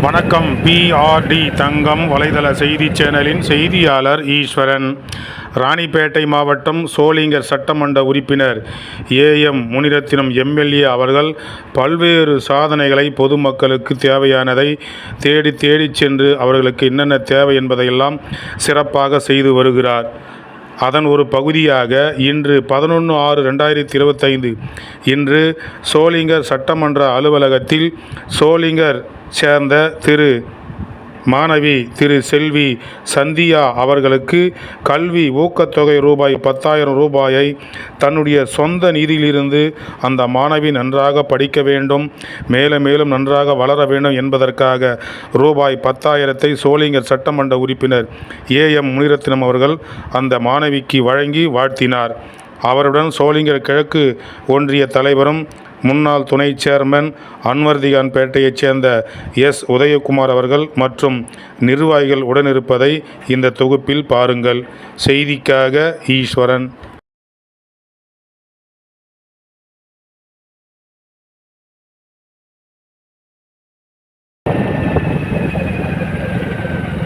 வணக்கம். பிஆர்டி தங்கம் வலைதள செய்தி சேனலின் செய்தியாளர் ஈஸ்வரன். ராணிப்பேட்டை மாவட்டம் சோளிங்கர் சட்டமன்ற உறுப்பினர் ஏஎம் முனிரத்தினம் எம்எல்ஏ அவர்கள் பல்வேறு சாதனைகளை பொதுமக்களுக்கு தேவையானதை தேடி சென்று அவர்களுக்கு என்னென்ன தேவை என்பதையெல்லாம் சிறப்பாக செய்து வருகிறார். அதன் ஒரு பகுதியாக இன்று 11/6/2025 இன்று சோளிங்கர் சட்டமன்ற அலுவலகத்தில் சோளிங்கர் சேர்ந்த மாணவி செல்வி சந்தியா அவர்களுக்கு கல்வி ஊக்கத்தொகை ரூபாய் 10,000 தன்னுடைய சொந்த நிதியிலிருந்து அந்த மாணவி நன்றாக படிக்க வேண்டும், மேலும் நன்றாக வளர வேண்டும் என்பதற்காக ரூபாய் 10,000 சோளிங்கர் சட்டமன்ற உறுப்பினர் ஏஎம் முனிரத்தினம் அவர்கள் அந்த மாணவிக்கு வழங்கி வாழ்த்தினார். அவருடன் சோளிங்கர் கிழக்கு ஒன்றிய தலைவரும் முன்னாள் துணை சேர்மன் அன்வர்திகான் பேட்டையைச் சேர்ந்த எஸ். உதயகுமார் அவர்கள் மற்றும் நிர்வாகிகள் உடனிருப்பதை இந்த தொகுப்பில் பாருங்கள். செய்திக்காக ஈஸ்வரன்.